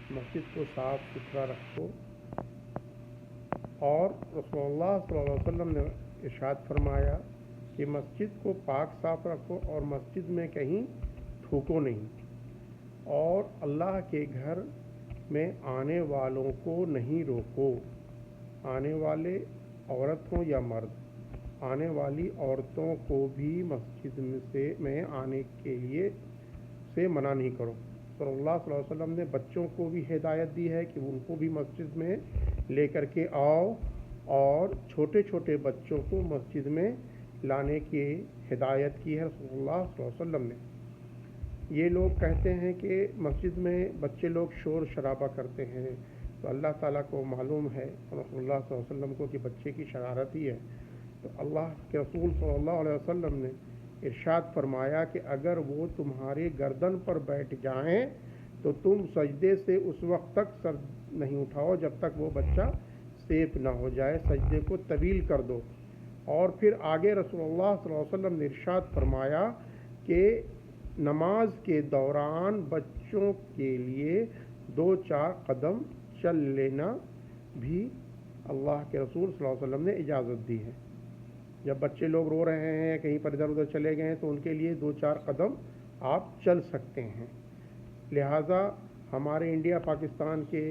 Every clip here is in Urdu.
مسجد کو صاف ستھرا رکھو، اور رسول اللہ صلی اللہ علیہ وسلم نے ارشاد فرمایا کہ مسجد کو پاک صاف رکھو اور مسجد میں کہیں تھوکو نہیں، اور اللہ کے گھر میں آنے والوں کو نہیں روکو، آنے والے عورت ہوں یا مرد، آنے والی عورتوں کو بھی مسجد میں آنے کے لیے سے منع نہیں کرو۔ صلی اللہ علیہ وسلم نے بچوں کو بھی ہدایت دی ہے کہ ان کو بھی مسجد میں لے کر کے آؤ، اور چھوٹے چھوٹے بچوں کو مسجد میں لانے کی ہدایت کی ہے رسول اللہ صلی اللہ علیہ وسلم نے۔ یہ لوگ کہتے ہیں کہ مسجد میں بچے لوگ شور شرابہ کرتے ہیں، تو اللہ تعالیٰ کو معلوم ہے، رسول اللہ صلی اللہ علیہ وسلم کو، کہ بچے کی شرارت ہی ہے۔ تو اللہ کے رسول صلی اللہ علیہ وسلم نے ارشاد فرمایا کہ اگر وہ تمہارے گردن پر بیٹھ جائیں تو تم سجدے سے اس وقت تک سر نہیں اٹھاؤ جب تک وہ بچہ سیف نہ ہو جائے، سجدے کو طویل کر دو۔ اور پھر آگے رسول اللہ صلی اللہ علیہ وسلم نے ارشاد فرمایا کہ نماز کے دوران بچوں کے لیے 2-4 قدم چل لینا بھی اللہ کے رسول صلی اللہ علیہ وسلم نے اجازت دی ہے۔ جب بچے لوگ رو رہے ہیں، کہیں پر ادھر ادھر چلے گئے ہیں، تو ان کے لیے 2-4 قدم آپ چل سکتے ہیں۔ لہٰذا ہمارے انڈیا پاکستان کے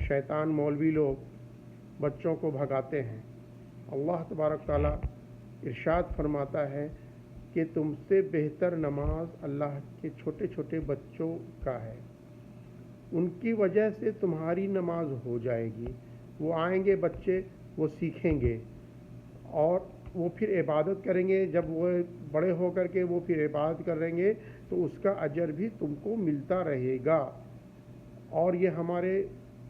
شیطان مولوی لوگ بچوں کو بھگاتے ہیں۔ اللہ تبارک تعالیٰ ارشاد فرماتا ہے کہ تم سے بہتر نماز اللہ کے چھوٹے چھوٹے بچوں کا ہے، ان کی وجہ سے تمہاری نماز ہو جائے گی۔ وہ آئیں گے بچے، وہ سیکھیں گے اور وہ پھر عبادت کریں گے۔ جب وہ بڑے ہو کر کے وہ پھر عبادت کریں گے تو اس کا اجر بھی تم کو ملتا رہے گا۔ اور یہ ہمارے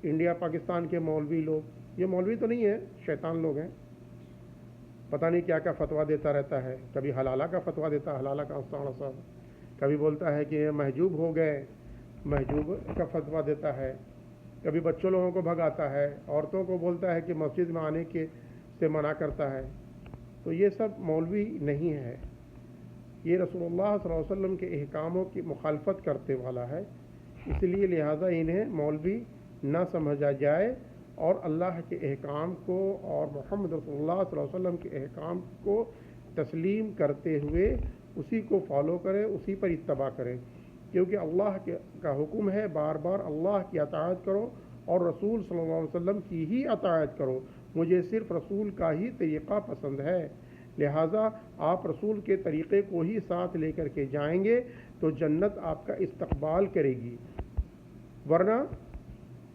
انڈیا پاکستان کے مولوی لوگ، یہ مولوی تو نہیں ہیں، شیطان لوگ ہیں، پتہ نہیں کیا کیا فتویٰ دیتا رہتا ہے۔ کبھی حلالہ کا فتویٰ دیتا ہے، حلالہ کا صاحب، کبھی بولتا ہے کہ یہ محجوب ہو گئے، محجوب کا فتویٰ دیتا ہے، کبھی بچوں لوگوں کو بھگاتا ہے، عورتوں کو بولتا ہے کہ مسجد میں آنے کے سے منع کرتا ہے۔ تو یہ سب مولوی نہیں ہے، یہ رسول اللہ صلی اللہ علیہ وسلم کے احکاموں کی مخالفت کرتے والا ہے، اس لیے لہٰذا انہیں مولوی نہ سمجھا جائے، اور اللہ کے احکام کو اور محمد رسول اللہ صلی اللہ علیہ وسلم کے احکام کو تسلیم کرتے ہوئے اسی کو فالو کریں، اسی پر اتباع کریں، کیونکہ اللہ کا حکم ہے بار بار اللہ کی اطاعت کرو اور رسول صلی اللہ علیہ وسلم کی ہی اطاعت کرو، مجھے صرف رسول کا ہی طریقہ پسند ہے۔ لہٰذا آپ رسول کے طریقے کو ہی ساتھ لے کر کے جائیں گے تو جنت آپ کا استقبال کرے گی، ورنہ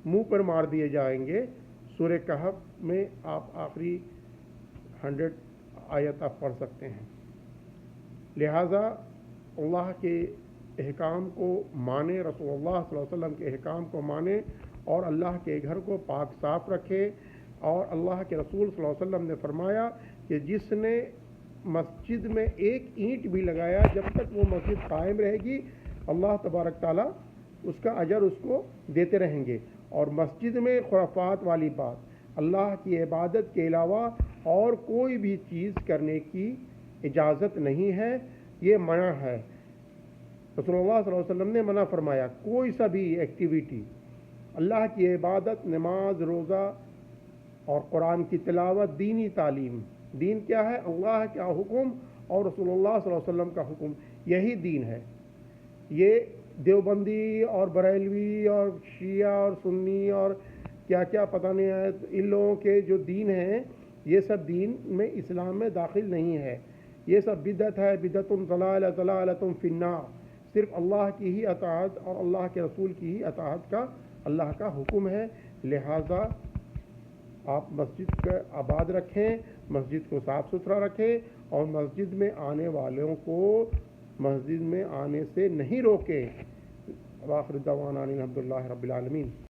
منہ پر مار دیے جائیں گے۔ سورہ کہف میں آپ آخری 100 آیت آپ پڑھ سکتے ہیں۔ لہٰذا اللہ کے احکام کو مانیں، رسول اللہ صلی اللہ علیہ وسلم کے احکام کو مانیں، اور اللہ کے گھر کو پاک صاف رکھیں۔ اور اللہ کے رسول صلی اللہ علیہ وسلم نے فرمایا کہ جس نے مسجد میں ایک اینٹ بھی لگایا، جب تک وہ مسجد قائم رہے گی اللہ تبارک تعالیٰ اس کا اجر اس کو دیتے رہیں گے۔ اور مسجد میں خرافات والی بات، اللہ کی عبادت کے علاوہ اور کوئی بھی چیز کرنے کی اجازت نہیں ہے، یہ منع ہے۔ رسول اللہ صلی اللہ علیہ وسلم نے منع فرمایا، کوئی سا بھی ایکٹیویٹی، اللہ کی عبادت، نماز، روزہ اور قرآن کی تلاوت، دینی تعلیم، دین کیا ہے؟ اللہ کا حکم اور رسول اللہ صلی اللہ علیہ وسلم کا حکم، یہی دین ہے۔ یہ دیوبندی اور بریلوی اور شیعہ اور سنی اور کیا کیا پتہ نہیں ہے، ان لوگوں کے جو دین ہیں، یہ سب دین میں اسلام میں داخل نہیں ہے، یہ سب بدعت ہے، بدعت ضلالہ ضلالۃ فی النار۔ صرف اللہ کی ہی اطاعت اور اللہ کے رسول کی ہی اطاعت کا اللہ کا حکم ہے۔ لہٰذا آپ مسجد کا آباد رکھیں، مسجد کو صاف ستھرا رکھیں، اور مسجد میں آنے والوں کو مسجد میں آنے سے نہیں روکیں۔ آخر دعوانا الحمد للہ رب العالمین۔